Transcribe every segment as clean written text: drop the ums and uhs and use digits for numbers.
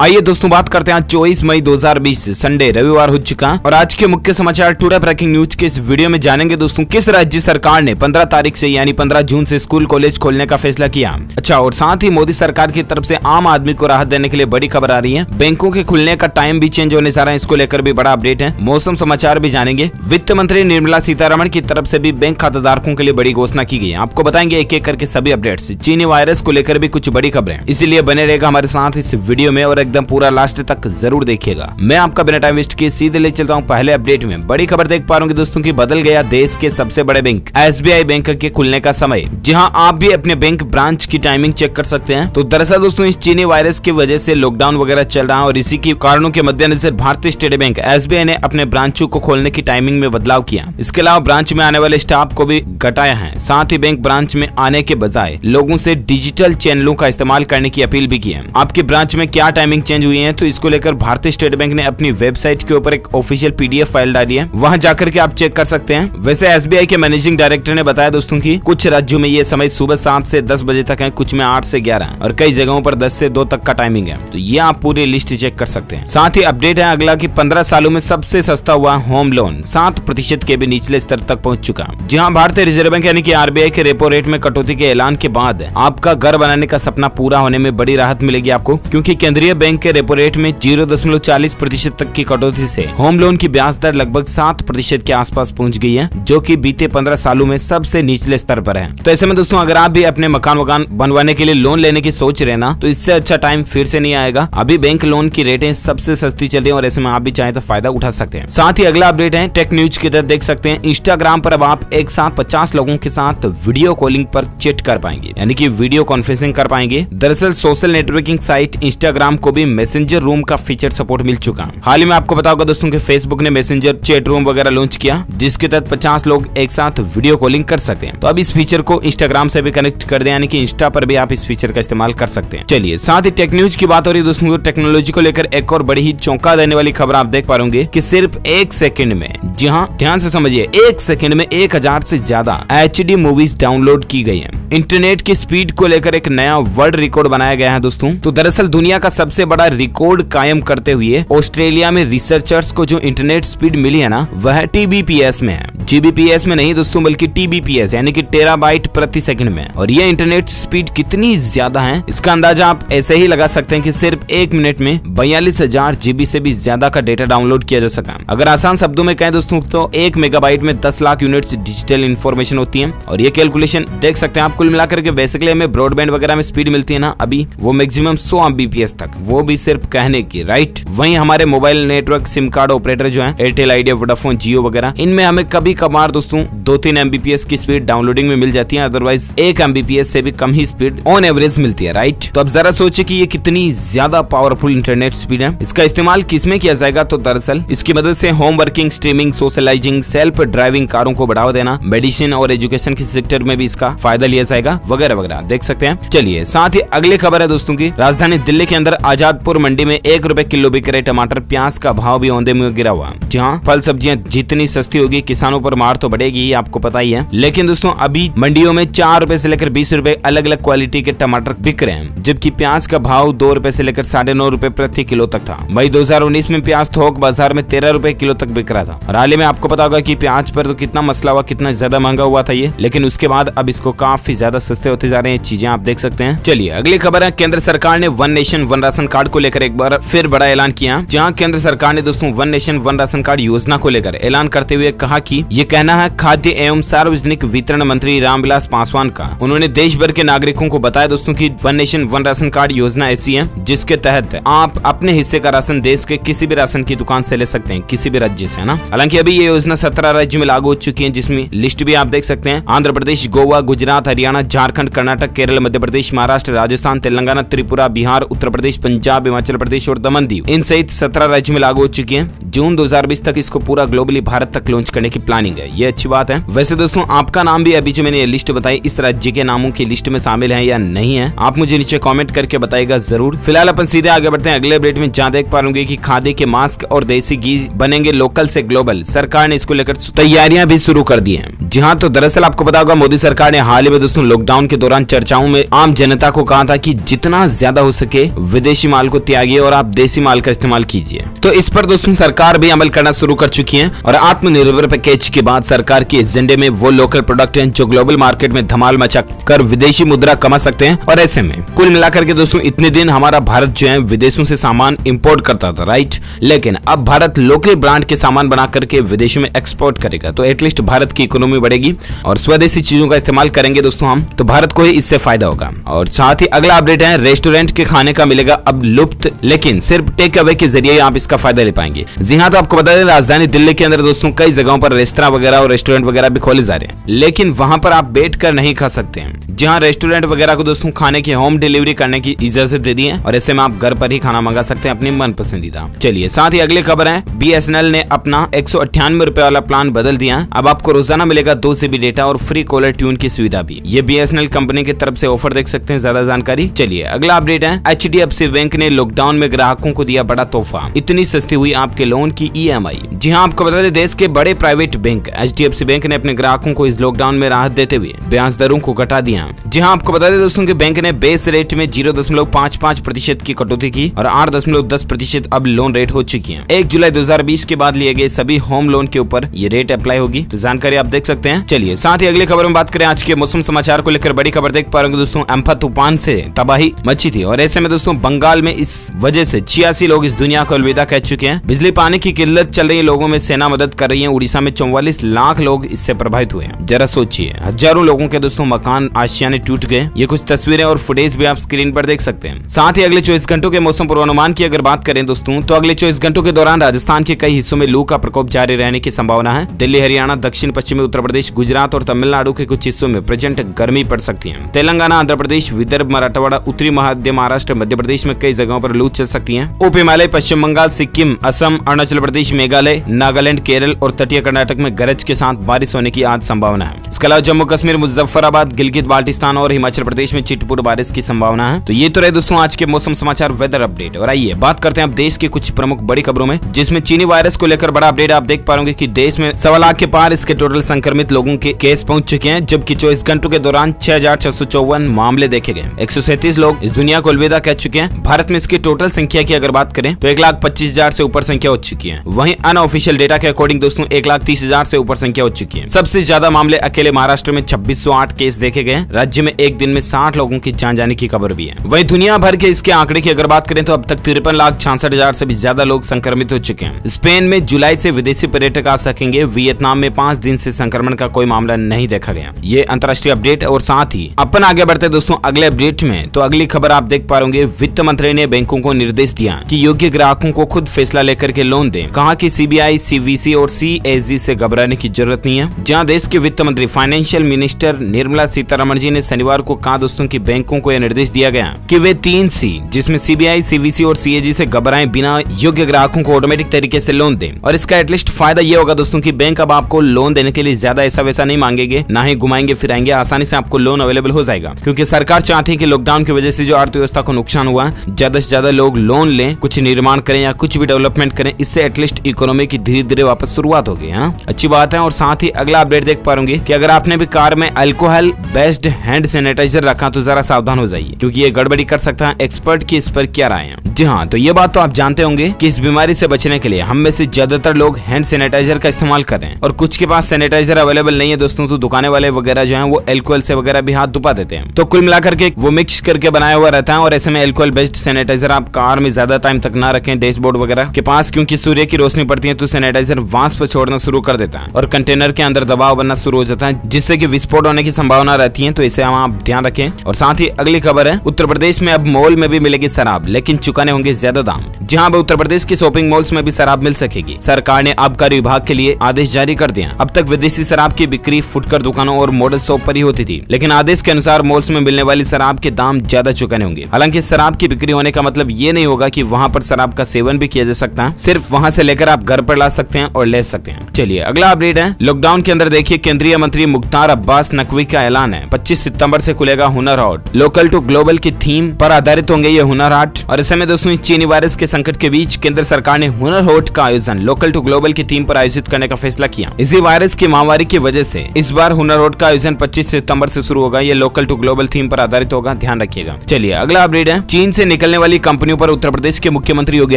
आइए दोस्तों बात करते हैं 24 मई 2020 संडे रविवार हो चुका और आज के मुख्य समाचार टुडे ब्रेकिंग न्यूज के इस वीडियो में जानेंगे दोस्तों किस राज्य सरकार ने 15 तारीख से यानी 15 जून से स्कूल कॉलेज खोलने का फैसला किया। अच्छा, और साथ ही मोदी सरकार की तरफ से आम आदमी को राहत देने के लिए बड़ी खबर आ रही है। बैंकों के खुलने का टाइम भी चेंज होने जा रहा है, इसको लेकर भी बड़ा अपडेट है। मौसम समाचार भी जानेंगे। वित्त मंत्री निर्मला सीतारमण की तरफ से भी बैंक खाताधारकों के लिए बड़ी घोषणा की गई है। आपको बताएंगे एक एक करके सभी अपडेट्स। चीनी वायरस को लेकर भी कुछ बड़ी खबरें, इसीलिए बने रहेगा हमारे साथ इस वीडियो में और एकदम पूरा लास्ट तक जरूर देखिएगा। मैं आपका बिना टाइम वेस्ट किए सीधे ले चलता हूँ पहले अपडेट में। बड़ी खबर देख पा रहे होंगे दोस्तों की बदल गया देश के सबसे बड़े बैंक SBI बैंक के खुलने का समय। जहां आप भी अपने बैंक ब्रांच की टाइमिंग चेक कर सकते हैं। तो दरअसल दोस्तों इस चीनी वायरस की वजह से लॉकडाउन वगैरह चल रहा है और इसी के कारणों के मद्देनजर भारतीय स्टेट बैंक SBI ने अपने ब्रांचों को खोलने की टाइमिंग में बदलाव किया। इसके अलावा ब्रांच में आने वाले स्टाफ को भी घटाया है। साथ ही बैंक ब्रांच में आने के बजाय लोगों से डिजिटल चैनलों का इस्तेमाल करने की अपील भी की है। आपकी ब्रांच में क्या टाइमिंग चेंज हुई है, तो इसको लेकर भारतीय स्टेट बैंक ने अपनी वेबसाइट के ऊपर एक ऑफिशियल PDF फाइल डाली है, वहां जाकर के आप चेक कर सकते हैं। वैसे SBI के मैनेजिंग डायरेक्टर ने बताया दोस्तों की कुछ राज्यों में ये समय सुबह 7 से 10 बजे तक है, कुछ में 8 से 11 और कई जगहों पर 10 से 2 तक का टाइमिंग है। तो ये आप पूरी लिस्ट चेक कर सकते हैं। साथ ही अपडेट है अगला कि 15 सालों में सबसे सस्ता हुआ होम लोन 7% के भी निचले स्तर तक पहुंच चुका। जहां भारतीय रिजर्व बैंक यानी कि RBI के रेपो रेट में कटौती के ऐलान के बाद आपका घर बनाने का सपना पूरा होने में बड़ी राहत मिलेगी आपको, क्योंकि केंद्रीय बैंक के रेपो रेट में 0.40% तक की कटौती से होम लोन की ब्याज दर लगभग 7% के आसपास पहुंच गई है, जो कि बीते 15 सालों में सबसे निचले स्तर पर है। तो ऐसे में दोस्तों अगर आप भी अपने मकान बनवाने के लिए लोन लेने की सोच रहे ना, तो इससे अच्छा टाइम फिर से नहीं आएगा। अभी बैंक लोन की रेटें सबसे सस्ती चल रही है और ऐसे में आप भी चाहे तो फायदा उठा सकते हैं। साथ ही अगला अपडेट है टेक न्यूज की तरफ देख सकते हैं। इंस्टाग्राम पर अब आप एक साथ 50 लोगों के साथ वीडियो कॉलिंग पर चैट कर पाएंगे, यानी कि वीडियो कॉन्फ्रेंसिंग कर पाएंगे। दरअसल सोशल नेटवर्किंग साइट इंस्टाग्राम को भी मैसेंजर रूम का फीचर सपोर्ट मिल चुका। हाल ही में आपको पता होगा दोस्तों कि फेसबुक ने मैसेंजर चैट रूम वगैरह लॉन्च किया, जिसके तहत 50 लोग एक साथ वीडियो कॉलिंग कर सकते हैं। तो अब इस फीचर को इंस्टाग्राम से भी कनेक्ट कर दें, यानी कि इंस्टा पर भी आप इस फीचर का इस्तेमाल कर सकते हैं। चलिए साथ ही टेक न्यूज की बात हो रही है दोस्तों, टेक्नोलॉजी को लेकर एक और बड़ी ही चौंका देने वाली खबर आप देख पा रहे होंगे कि सिर्फ 1 सेकंड में, जी हाँ ध्यान से समझिए, 1 सेकंड में 1000 से ज्यादा HD मूवीज डाउनलोड की गई है। इंटरनेट की स्पीड को लेकर एक नया वर्ल्ड रिकॉर्ड बनाया गया है दोस्तों। तो दरअसल दुनिया का सबसे बड़ा रिकॉर्ड कायम करते हुए ऑस्ट्रेलिया में रिसर्चर्स को जो इंटरनेट स्पीड मिली है ना, वह TBPS में है। GBPS में नहीं दोस्तों, बल्कि TBPS यानी कि टेराबाइट प्रति सेकंड में। और ये इंटरनेट स्पीड कितनी ज्यादा है, इसका अंदाजा आप ऐसे ही लगा सकते हैं कि सिर्फ 1 मिनट में 42,000 GB से भी ज्यादा का डेटा डाउनलोड किया जा सका। अगर आसान शब्दों में कहें दोस्तों, तो 1 मेगाबाइट में 10 लाख यूनिट्स डिजिटल इंफॉर्मेशन होती है। और ये कैलकुलेशन देख सकते हैं आप, कुल मिलाकर के बेसिकली हमें ब्रॉडबैंड वगैरह में स्पीड मिलती है ना अभी, वो मैक्सिमम 100 Mbps तक, वो भी सिर्फ कहने की, राइट। वहीं हमारे mobile network SIM card operator जो है एयरटेल, आइडिया, वोडाफोन, जियो वगैरह, इनमें हमें कभी कभार दोस्तों 2-3 Mbps की स्पीड डाउनलोडिंग में मिल जाती है, अदरवाइज 1 Mbps से भी कम ही स्पीड ऑन एवरेज मिलती है, राइट। तो अब जरा सोचिए कि ये कितनी ज्यादा पावरफुल इंटरनेट स्पीड है। इसका इस्तेमाल किसमें किया जाएगा, तो दरअसल इसकी मदद से home working, streaming, socialising, self driving कारों को बढ़ावा देना, मेडिसिन और एजुकेशन के सेक्टर में भी इसका फायदा लिया जाएगा, वगैरह वगैरह देख सकते हैं। चलिए साथ ही अगली खबर है दोस्तों की, राजधानी दिल्ली के अंदर आजादपुर मंडी में 1 रुपए किलो बिक रहे टमाटर, प्याज का भाव भी औंधे मुंह गिरा हुआ। जहां फल सब्जियां जितनी सस्ती होगी किसानों पर मार तो बढ़ेगी, आपको पता ही है। लेकिन दोस्तों अभी मंडियों में 4 रुपए से लेकर 20 रुपए अलग अलग क्वालिटी के टमाटर बिक रहे हैं, जबकि प्याज का भाव 2 रुपए से लेकर 9.5 रुपए प्रति किलो तक था। मई 2019 में प्याज थोक बाजार में 13 रुपए किलो तक बिक रहा था। और हाल ही में आपको पता होगा कि प्याज पर तो कितना मसला हुआ, कितना ज्यादा महंगा हुआ था ये, लेकिन उसके बाद अब इसको काफी ज्यादा सस्ते होते जा रहे हैं चीजें, आप देख सकते हैं। चलिए अगली खबर है, केंद्र सरकार ने one nation one ration card को लेकर एक बार फिर बड़ा ऐलान किया। जहां केंद्र सरकार ने दोस्तों one nation one ration card योजना को लेकर ऐलान करते हुए कहा कि ये कहना है खाद्य एवं सार्वजनिक वितरण मंत्री रामविलास पासवान का। उन्होंने देश भर के नागरिकों को बताया दोस्तों कि one nation one ration card योजना ऐसी है जिसके तहत आप अपने हिस्से का राशन देश के किसी भी राशन की दुकान से ले सकते हैं, किसी भी राज्य से, है ना। हालांकि अभी ये योजना 17 राज्यों में लागू हो चुकी है, जिसमें लिस्ट भी आप देख सकते हैं। आंध्र प्रदेश, गोवा, गुजरात, हरियाणा, झारखंड, कर्नाटक, केरल, मध्य प्रदेश, महाराष्ट्र, राजस्थान, तेलंगाना, त्रिपुरा, बिहार, उत्तर प्रदेश, पंजाब, हिमाचल प्रदेश और दमन दीव, इन सहित 17 राज्यों में लागू हो चुकी है। जून 2020 तक इसको पूरा ग्लोबली भारत तक लॉन्च करने की प्लानिंग है, ये अच्छी बात है। वैसे दोस्तों आपका नाम भी अभी जो मैंने ये लिस्ट बताई इस राज्य के नामों की लिस्ट में शामिल है या नहीं है, आप मुझे नीचे कमेंट करके बताइएगा जरूर। फिलहाल अपन सीधे आगे बढ़ते हैं अगले अपडेट में, जहां देख पाएंगे कि खादी के मास्क और देसी घी बनेंगे लोकल से ग्लोबल। सरकार ने इसको लेकर तैयारियां भी शुरू कर दी हैं। जी हाँ, तो दरअसल आपको पता होगा मोदी सरकार ने हाल ही में दोस्तों लॉकडाउन के दौरान चर्चाओं में आम जनता को कहा था कि जितना ज्यादा हो सके विदेशी विदेशी माल को त्यागिए और आप देसी माल का इस्तेमाल कीजिए। तो इस पर दोस्तों सरकार भी अमल करना शुरू कर चुकी है और आत्मनिर्भर पैकेज के बाद सरकार के एजेंडे में वो लोकल प्रोडक्ट हैं जो ग्लोबल मार्केट में धमाल मचा कर विदेशी मुद्रा कमा सकते हैं। और ऐसे में कुल मिलाकर के दोस्तों इतने दिन हमारा भारत जो है विदेशों से सामान इंपोर्ट करता था, राइट, लेकिन अब भारत लोकल ब्रांड के सामान बना करके विदेशों में एक्सपोर्ट करेगा। तो एटलीस्ट भारत की इकोनॉमी बढ़ेगी और स्वदेशी चीजों का इस्तेमाल करेंगे दोस्तों हम, तो भारत को ही इससे फायदा होगा। और साथ ही अगला अपडेट है, रेस्टोरेंट के खाने का मिलेगा अब लुप्त, लेकिन सिर्फ टेक अवे के जरिए आप इसका फायदा ले पाएंगे। जी हाँ, तो आपको बता दें राजधानी दिल्ली के अंदर दोस्तों कई जगहों पर रेस्टोरेंट वगैरह और रेस्टोरेंट वगैरह भी खोले जा रहे हैं, लेकिन वहां पर आप बैठ कर नहीं खा सकते हैं। जहां रेस्टोरेंट वगैरह को दोस्तों खाने की होम डिलीवरी करने की इजाजत दे दी है और ऐसे में आप घर पर ही खाना मंगा सकते हैं अपने मन पसंदीदा। चलिए साथ ही अगली खबर है, BSNL ने अपना 198 रुपए वाला प्लान बदल दिया है। अब आपको रोजाना मिलेगा 2 GB डेटा और फ्री कॉलर ट्यून की सुविधा भी। ये BSNL कंपनी की तरफ से ऑफर देख सकते हैं, ज्यादा जानकारी। चलिए अगला अपडेट है, HDFC बैंक ने लॉकडाउन में ग्राहकों को दिया बड़ा तोहफा, इतनी सस्ती हुई आपके लोन की EMI। जी हाँ, आपको बता दें देश के बड़े प्राइवेट बैंक HDFC बैंक ने अपने ग्राहकों को इस लॉकडाउन में राहत देते हुए ब्याज दरों को घटा दिया। जी हाँ, आपको बता दें दोस्तों कि बैंक ने बेस रेट में 0.55% की कटौती की और 8.10% अब लोन रेट हो चुकी है। 1 जुलाई 2020 के बाद लिए गए सभी होम लोन के ऊपर ये रेट अप्लाई होगी, तो जानकारी आप देख सकते हैं। चलिए साथ ही अगली खबर में बात करें, आज के मौसम समाचार को लेकर बड़ी खबर देख पा रहे होंगे दोस्तों, अम्फा तूफान से तबाही मची थी और ऐसे में दोस्तों बंगाल में इस वजह से 86 लोग इस दुनिया को अलविदा कह चुके हैं। बिजली पानी की किल्लत चल रही है, लोगों में सेना मदद कर रही है। उड़ीसा में 44 लाख लोग इससे प्रभावित हुए हैं। जरा सोचिए, हजारों लोगों के दोस्तों मकान आशियाने टूट गए। ये कुछ तस्वीरें और फुटेज भी आप स्क्रीन पर देख सकते हैं। साथ ही अगले 24 घंटों के मौसम पूर्वानुमान की अगर बात करें दोस्तों, तो अगले 24 घंटों के दौरान राजस्थान के कई हिस्सों में लू का प्रकोप जारी रहने की संभावना है। दिल्ली, हरियाणा, दक्षिण पश्चिमी उत्तर प्रदेश, गुजरात और तमिलनाडु के कुछ हिस्सों में प्रचंड गर्मी पड़ सकती है। तेलंगाना, आंध्र प्रदेश, विदर्भ, मराठवाड़ा, उत्तरी मध्य महाराष्ट्र, मध्य प्रदेश में कई जगहों पर लू चल सकती है। उप हिमालय, पश्चिम बंगाल, सिक्किम, असम, अरुणाचल प्रदेश, मेघालय, नागालैंड, केरल और तटीय कर्नाटक में गरज के साथ बारिश होने की आज संभावना है। इसके अलावा जम्मू कश्मीर, मुजफ्फराबाद, गिलगित बाल्टिस्तान और हिमाचल प्रदेश में छिटपुट बारिश की संभावना है। तो ये तो रहे दोस्तों आज के मौसम समाचार वेदर अपडेट। और आइए बात करते हैं अब देश की कुछ प्रमुख बड़ी खबरों में, जिसमें चीनी वायरस को लेकर बड़ा अपडेट। आप देख पा रहे कि देश में 1.25 लाख के पार इसके टोटल संक्रमित लोगों के केस पहुंच चुके हैं, जबकि 24 घंटों के दौरान 6,654 मामले देखे गए। 137 लोग इस दुनिया को अलविदा कह चुके हैं। भारत में इसकी टोटल संख्या की अगर बात करें तो 1,25,000 से ऊपर संख्या हो चुकी है। वहीं अनऑफिशियल डेटा के अकॉर्डिंग दोस्तों 1,30,000 से ऊपर संख्या हो चुकी है। सबसे ज्यादा मामले अकेले महाराष्ट्र में 2608 केस देखे गए। राज्य में एक दिन में 60 लोगों की जान जाने की खबर भी है। वहीं दुनिया भर के इसके आंकड़े की अगर बात करें तो अब तक 53,66,000 से भी ज्यादा लोग संक्रमित हो चुके हैं। स्पेन में जुलाई से विदेशी पर्यटक आ सकेंगे। वियतनाम में 5 दिन से संक्रमण का कोई मामला नहीं देखा गया। ये अंतर्राष्ट्रीय अपडेट। और साथ ही अपन आगे बढ़ते दोस्तों अगले अपडेट में, तो अगली खबर आप देख पा रहे वित्त मंत्री ने बैंकों को निर्देश दिया कि योग्य ग्राहकों को खुद फैसला लेकर के लोन दें। कहा कि CBI, CVC और CAG से घबराने की जरूरत नहीं है। जहां देश के वित्त मंत्री फाइनेंशियल मिनिस्टर निर्मला सीतारमण जी ने शनिवार को कहा दोस्तों कि बैंकों को यह निर्देश दिया गया कि वे 3 C जिसमें CBI, CVC और CAG से घबराएं बिना योग्य ग्राहकों को ऑटोमेटिक तरीके से लोन दें। और इसका एटलीस्ट फायदा ये होगा दोस्तों कि बैंक अब आपको लोन देने के लिए ज्यादा ऐसा वैसा नहीं मांगेंगे, ना ही घुमाएंगे फिराएंगे, आसानी से आपको लोन अवेलेबल हो जाएगा। क्योंकि सरकार चाहती है कि लॉकडाउन की वजह से जो अर्थव्यवस्था को नुकसान हुआ, ज्यादा से ज्यादा लोग लोन लें, कुछ निर्माण करें या कुछ भी डेवलपमेंट करें। इससे एटलीस्ट इकोनॉमी की धीरे धीरे वापस शुरुआत होगी। अच्छी बात है। और साथ ही अगला अपडेट देख पा रहे कि अगर आपने भी कार में अल्कोहल बेस्ड हैंड सैनिटाइजर रखा तो जरा सावधान हो जाइए, क्योंकि ये गड़बड़ी कर सकता है। एक्सपर्ट की इस पर क्या राय है? जी हाँ, तो ये बात तो आप जानते होंगे कि इस बीमारी से बचने के लिए हम में से ज्यादातर लोग हैंड सैनिटाइजर का इस्तेमाल कर रहे हैं और कुछ के पास सैनिटाइजर अवेलेबल नहीं है दोस्तों, तो दुकाने वाले वगैरह जो है वो अल्कोहल से वगैरह भी हाथ धुपा देते हैं। तो कुल मिलाकर के वो मिक्स करके बनाया हुआ रहता है। और ऐसे में अल्कोहल बेस्ड सैनिटाइजर आप कार में ज्यादा टाइम तक ना रखें डैशबोर्ड वगैरह के पास, क्योंकि सूर्य की रोशनी पड़ती है तो सैनिटाइजर वाष्प छोड़ना शुरू कर देता है और कंटेनर के अंदर दबाव बनना शुरू हो जाता है, जिससे कि विस्फोट होने की संभावना रहती है। तो इसे आप ध्यान रखें। और साथ ही अगली खबर है, उत्तर प्रदेश में अब मॉल में भी मिलेगी शराब, लेकिन चुकाने होंगे ज्यादा दाम। जहां अब उत्तर प्रदेश की शॉपिंग मॉल्स में भी शराब मिल सकेगी। सरकार ने आबकारी विभाग के लिए आदेश जारी कर दिया। अब तक विदेशी शराब की बिक्री फुटकर दुकानों और मॉडल शॉप पर ही होती थी, लेकिन आदेश के अनुसार मॉल्स में मिलने वाली शराब के दाम ज्यादा चुकाने होंगे। हालांकि शराब की बिक्री होने का मतलब ये नहीं होगा कि वहां पर शराब का सेवन भी किया जा सकता है, सिर्फ वहां से लेकर आप घर पर ला सकते हैं और ले सकते हैं। चलिए अगला अपडेट है, लॉकडाउन के अंदर देखिए केंद्रीय मंत्री मुख्तार अब्बास नकवी का ऐलान है 25 सितंबर से खुलेगा Hunar Haat. Local to global की थीम पर आधारित होंगे ये हुनर हाट। और इस समय दोस्तों इस चीनी वायरस के संकट के बीच केंद्र सरकार ने हुनर हाट का आयोजन लोकल टू ग्लोबल की थीम पर आयोजित करने का फैसला किया। इसी वायरस की महामारी की वजह से इस बार हुनर हाट का आयोजन 25 सितंबर से शुरू होगा। ये लोकल टू ग्लोबल थीम पर आधारित होगा, ध्यान रखिएगा। चलिए अगला अपडेट है, चीन से निकलने वाली कंपनियों पर उत्तर प्रदेश के मुख्यमंत्री योगी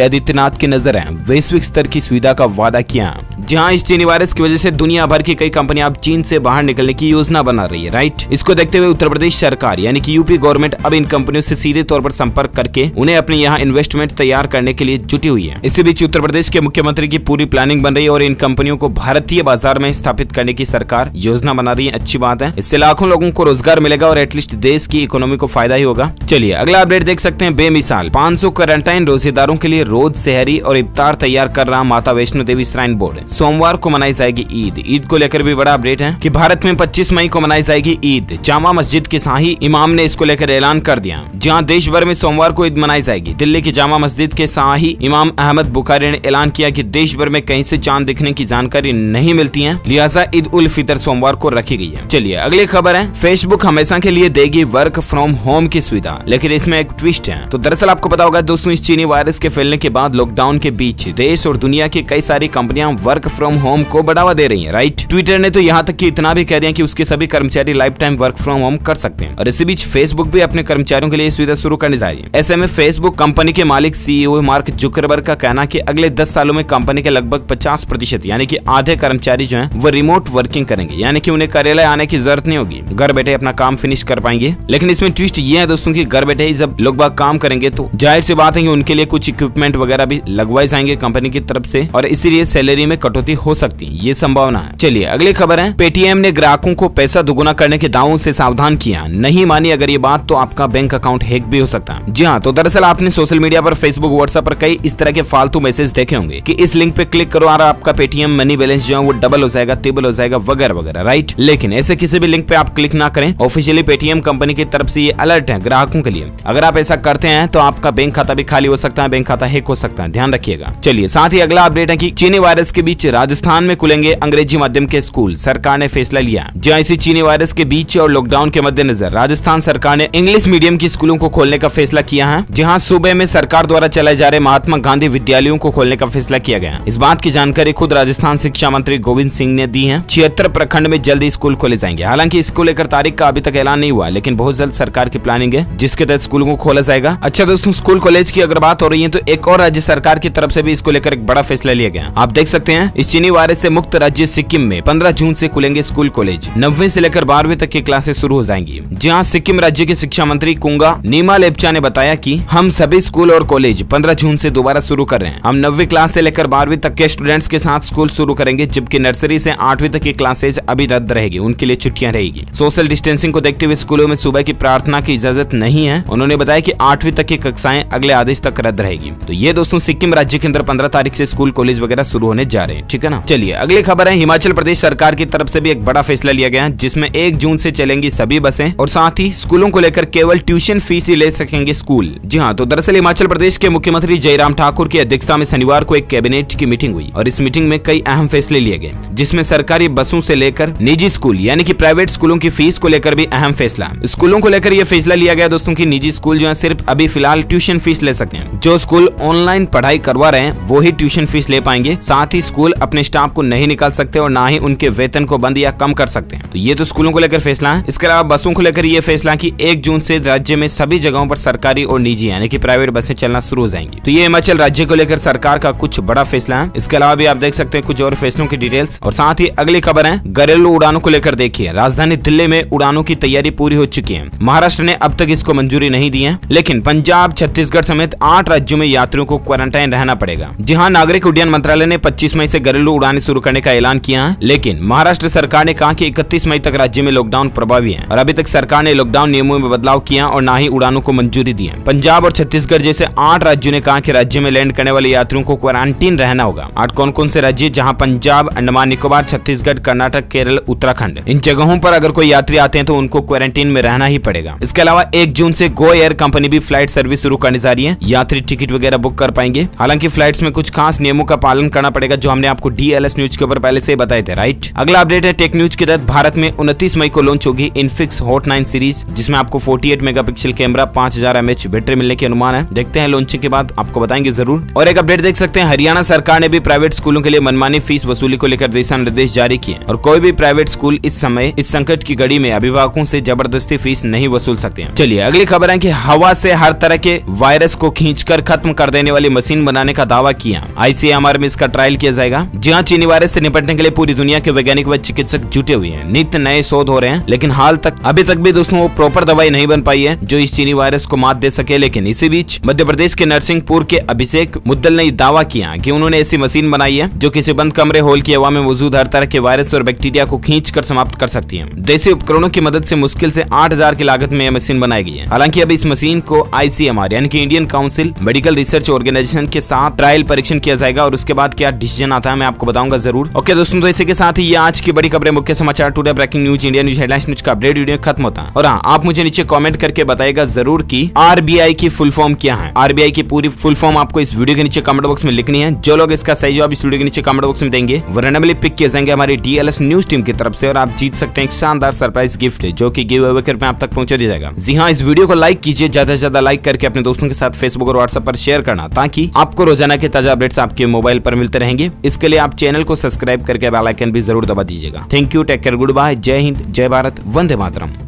आदित्यनाथ की नजर है। वैश्विक स्तर की सुविधा का वादा किया, जहां इस चीनी वायरस की वजह से दुनिया भर की कई कंपनियां अब चीन से बाहर निकलने की योजना बना रही है, राइट। इसको देखते हुए उत्तर प्रदेश सरकार यानी कि यूपी गवर्नमेंट अब इन कंपनियों से सीधे तौर पर संपर्क करके उन्हें अपने यहाँ इन्वेस्टमेंट तैयार करने के लिए जुटी हुई है। इसी बीच उत्तर प्रदेश के मुख्यमंत्री की पूरी प्लानिंग बन रही है और इन कंपनियों को भारतीय बाजार में स्थापित करने की सरकार योजना बना रही है। अच्छी बात है, इससे लाखों लोगों को रोजगार मिलेगा और एटलीस्ट देश की इकोनॉमी को फायदा ही होगा। चलिए अगला अपडेट देख सकते हैं। बेमिसाल 500 क्वारंटाइन रोजेदारों के लिए रोज सेहरी और इफ्तार तैयार कर रहा माता वैष्णो देवी श्राइन बोर्ड। सोमवार को मनाई जाएगी ईद। ईद को लेकर भी बड़ा अपडेट है कि भारत में 25 मई को मनाई जाएगी ईद। जामा मस्जिद के शाही इमाम ने इसको लेकर ऐलान कर दिया, जहां देश भर में सोमवार को ईद मनाई जाएगी। दिल्ली की जामा मस्जिद के शाही इमाम अहमद बुखारी ने ऐलान किया कि देश भर में कहीं से चांद दिखने की जानकारी नहीं मिलती है, लिहाजा ईद उल फितर सोमवार को रखी गई है। चलिए अगली खबर है। फेसबुक हमेशा के लिए देगी वर्क फ्रॉम होम की सुविधा, लेकिन इसमें एक ट्विस्ट है। तो दरअसल आपको पता होगा दोस्तों, इस चीनी वायरस के फैलने के बाद लॉकडाउन के बीच देश और दुनिया की कई सारी कंपनियां वर्क फ्रॉम होम को बढ़ावा दे रही हैं, राइट। ट्विटर ने तो यहाँ तक कि इतना भी कह दिया कि उसके सभी कर्मचारी life time work from home कर सकते हैं। और इसी बीच फेसबुक भी अपने कर्मचारियों के लिए सुविधा शुरू करने जा रही है। ऐसे में फेसबुक कंपनी के मालिक सीईओ मार्क जुकरबर्ग का कहना कि अगले 10 सालों में कंपनी के लगभग 50% यानी कि आधे कर्मचारी जो हैं वो रिमोट वर्किंग करेंगे, यानी कि उन्हें कार्यालय आने की जरूरत नहीं होगी, घर बैठे अपना काम फिनिश कर पाएंगे। लेकिन इसमें ट्विस्ट ये है दोस्तों कि घर बैठे ही जब लोग बाग काम करेंगे तो जाहिर सी बात है कि उनके लिए कुछ इक्विपमेंट वगैरह भी लगवाए जाएंगे कंपनी की तरफ से और इसीलिए सैलरी में कटौती हो सकती है, ये संभावना है। चलिए अगली खबर है। पेटीएम ने ग्राहकों को पैसा दुगुना करने के दावों से सावधान किया, नहीं मानी अगर ये बात तो आपका बैंक अकाउंट हैक भी हो सकता है। जी हाँ, तो दरअसल आपने सोशल मीडिया पर फेसबुक व्हाट्सएप पर कई इस तरह के फालतू मैसेज देखे होंगे कि इस लिंक पे क्लिक करो और आपका पेटीएम मनी बैलेंस जो है वो डबल हो जाएगा, ट्रिपल हो जाएगा वगैरह वगैरह, राइट। लेकिन ऐसे किसी भी लिंक पे आप क्लिक ना करें। ऑफिशियली पेटीएम कंपनी की तरफ से ये अलर्ट है ग्राहकों के लिए। अगर आप ऐसा करते हैं तो आपका बैंक खाता भी खाली हो सकता है, बैंक खाता हैक हो सकता है, ध्यान रखिएगा। चलिए साथ ही अगला अपडेट है कि चीनी वायरस के बीच राजस्थान में खुलेंगे अंग्रेजी माध्यम के स्कूल, सरकार ने फैसला लिया। जहां इसी चीनी वायरस के बीच और लॉकडाउन के मद्देनजर राजस्थान सरकार ने इंग्लिश मीडियम की स्कूलों को खोलने का फैसला किया है। जहां सूबे में सरकार द्वारा चलाए जा रहे महात्मा गांधी विद्यालयों को खोलने का फैसला किया गया। इस बात की जानकारी खुद राजस्थान शिक्षा मंत्री गोविंद सिंह ने दी है। 76 प्रखंड में जल्दी स्कूल खोले जाएंगे। हालांकि इसको लेकर तारीख का अभी तक ऐलान नहीं हुआ, लेकिन बहुत जल्द सरकार की प्लानिंग है जिसके तहत स्कूलों को खोला जाएगा। अच्छा दोस्तों, स्कूल कॉलेज की अगर बात हो रही है तो एक और राज्य सरकार की तरफ से भी इसको लेकर एक बड़ा फैसला लिया गया। आप देख सकते हैं इस चीनी वायरस से मुक्त राज्य सिक्किम में 15 जून से खुलेंगे स्कूल कॉलेज। 9वीं से लेकर 12वीं तक की क्लासेस शुरू हो जाएंगी। जहां सिक्किम राज्य के शिक्षा मंत्री कुंगा नीमा लेप्चा ने बताया कि हम सभी स्कूल और कॉलेज 15 जून से दोबारा शुरू कर रहे हैं। हम 9वीं क्लास से लेकर 12वीं तक के स्टूडेंट्स के साथ स्कूल शुरू करेंगे, जबकि नर्सरी से 8वीं तक की क्लासेज अभी रद्द रहेगी, उनके लिए छुट्टियां रहेगी। सोशल डिस्टेंसिंग को देखते हुए स्कूलों में सुबह की प्रार्थना की इजाजत नहीं है। उन्होंने बताया कि 8वीं तक की कक्षाएं अगले आदेश तक रद्द रहेगी। तो ये दोस्तों सिक्किम राज्य के अंदर 15 तारीख से स्कूल कॉलेज वगैरह शुरू होने जा रहे हैं, ठीक है ना। चलिए अगली खबर है। हिमाचल प्रदेश सरकार की तरफ से भी एक बड़ा फैसला लिया गया है, जिसमें 1 जून से चलेंगी सभी बसें और साथ ही स्कूलों को लेकर केवल ट्यूशन फीस ही ले सकेंगे स्कूल। जी हाँ, तो दरअसल हिमाचल प्रदेश के मुख्यमंत्री जयराम ठाकुर की अध्यक्षता में शनिवार को एक कैबिनेट की मीटिंग हुई और इस मीटिंग में कई अहम फैसले लिए गए, जिसमें सरकारी बसों से लेकर निजी स्कूल यानी कि प्राइवेट स्कूलों की फीस को लेकर भी अहम फैसला। स्कूलों को लेकर यह फैसला लिया गया दोस्तों की निजी स्कूल जो है सिर्फ अभी फिलहाल ट्यूशन फीस ले सकते हैं। जो स्कूल ऑनलाइन पढ़ाई करवा रहे हैं वो ही ट्यूशन फीस ले पाएंगे। साथ ही स्कूल अपने स्टाफ को नहीं निकाल सकते और ना ही उनके वेतन को बंद या कम कर सकते हैं। तो ये तो स्कूलों को लेकर फैसला है। इसके अलावा बसों को लेकर ये फैसला कि 1 जून से राज्य में सभी जगहों पर सरकारी और निजी यानी कि प्राइवेट बसें चलना शुरू हो जाएंगी। तो ये हिमाचल राज्य को लेकर सरकार का कुछ बड़ा फैसला है। इसके अलावा भी आप देख सकते हैं कुछ और फैसलों की डिटेल्स। और साथ ही अगली खबर है घरेलू उड़ानों को लेकर। देखिए राजधानी दिल्ली में उड़ानों की तैयारी पूरी हो चुकी है। महाराष्ट्र ने अब तक इसको मंजूरी नहीं दी है, लेकिन पंजाब, छत्तीसगढ़ समेत 8 राज्यों में यात्रियों को क्वारंटाइन रहना पड़ेगा। जहां नागरिक उड्डयन मंत्रालय ने 25 मई से घरेलू उड़ानें शुरू करने का ऐलान किया है, लेकिन महाराष्ट्र सरकार ने कहा कि 31 मई तक राज्य में लॉकडाउन प्रभावी है और अभी तक सरकार ने लॉकडाउन नियमों में बदलाव किया और न ही उड़ानों को मंजूरी दी है। पंजाब और छत्तीसगढ़ जैसे 8 राज्यों ने कहा कि राज्य में लैंड करने वाले यात्रियों को क्वारंटीन रहना होगा। 8 कौन कौन से राज्य? जहां पंजाब, अंडमान निकोबार, छत्तीसगढ़, कर्नाटक, केरल, उत्तराखंड। इन जगहों पर अगर कोई यात्री आते हैं तो उनको क्वारंटीन में रहना ही पड़ेगा। इसके अलावा 1 जून से गो एयर कंपनी भी फ्लाइट सर्विस शुरू करने जा रही है। यात्री टिकट वगैरह बुक कर पाएंगे। हालांकि फ्लाइट्स में कुछ खास नियमों का पालन करना पड़ेगा, जो हमने आपको DLS न्यूज के ऊपर पहले से बताए थे, राइट। अगला अपडेट है टेक न्यूज के तहत भारत में 29 मई को लॉन्च होगी इनफिक्स हॉट 9 सीरीज, जिसमें आपको 48 मेगापिक्सल कैमरा, 5000 mAh बैटरी मिलने के अनुमान है। देखते हैं लॉन्चिंग के बाद आपको बताएंगे जरूर। और एक अपडेट देख सकते हैं, हरियाणा सरकार ने भी प्राइवेट स्कूलों के लिए मनमानी फीस वसूली को लेकर दिशा निर्देश जारी किए और कोई भी प्राइवेट स्कूल इस समय इस संकट की घड़ी में अभिभावकों से जबरदस्ती फीस नहीं वसूल सकते हैं। चलिए अगली खबर है कि हवा से हर तरह के वायरस को खींचकर खत्म कर देने वाली मशीन बनाने का दावा किया। ICMR में इसका ट्रायल किया जाएगा। जी हाँ, चीनी वायरस से निपटने के लिए पूरी दुनिया के वैज्ञानिक व चिकित्सक जुटे हुए हैं। नित्य नए शोध हो रहे हैं, लेकिन अभी तक भी दोस्तों वो प्रॉपर दवाई नहीं बन पाई है जो इस चीनी वायरस को मात दे सके। लेकिन इसी बीच मध्य प्रदेश के नरसिंहपुर के अभिषेक मुद्दल ने दावा किया कि उन्होंने ऐसी मशीन बनाई है जो किसी बंद कमरे हॉल की हवा में मौजूद हर तरह के वायरस और बैक्टीरिया को खींच कर समाप्त कर सकती है। देसी उपकरणों की मदद से मुश्किल से 8,000 की लागत में यह मशीन बनाई गई है। हालांकि अब इस मशीन को ICMR यानी कि Indian council medical research organisation के साथ ट्रायल परीक्षण किया जाएगा और उसके बाद क्या डिसीजन आता है मैं आपको बताऊंगा जरूर। ओके दोस्तों, तो इसी के साथ ही ये आज की बड़ी खबरें, मुख्य समाचार, today breaking news, India news headlines news का अपडेट वीडियो खत्म होता है। और हाँ, आप मुझे नीचे कमेंट करके बताइएगा जरूर कि RBI की फुल फॉर्म क्या है। RBI की पूरी फुल फॉर्म आपको इस वीडियो के नीचे कमेंट बॉक्स में लिखनी है। जो लोग इसका सही जवाब इस वीडियो के नीचे कमेंट बॉक्स में देंगे वो रैंडमली पिक किए जाएंगे हमारी DLS न्यूज टीम की तरफ से और आप जीत सकते हैं एक शानदार सरप्राइज गिफ्ट जो कि गिव अवे करके आप तक पहुंचा दिया जाएगा। जी हाँ, इस वीडियो को लाइक कीजिए, ज्यादा से ज्यादा लाइक करके अपने दोस्तों के साथ फेसबुक और व्हाट्सएप पर शेयर करना, ताकि आपको रोजाना के ताजा अपडेट्स आपके मोबाइल पर मिलते रहेंगे। इसके लिए आप चैनल को सब्सक्राइब करके बेल आइकन भी जरूर दबा दीजिएगा। Thank you, take care, good bye, जय हिंद, जय भारत, वंदे मातरम।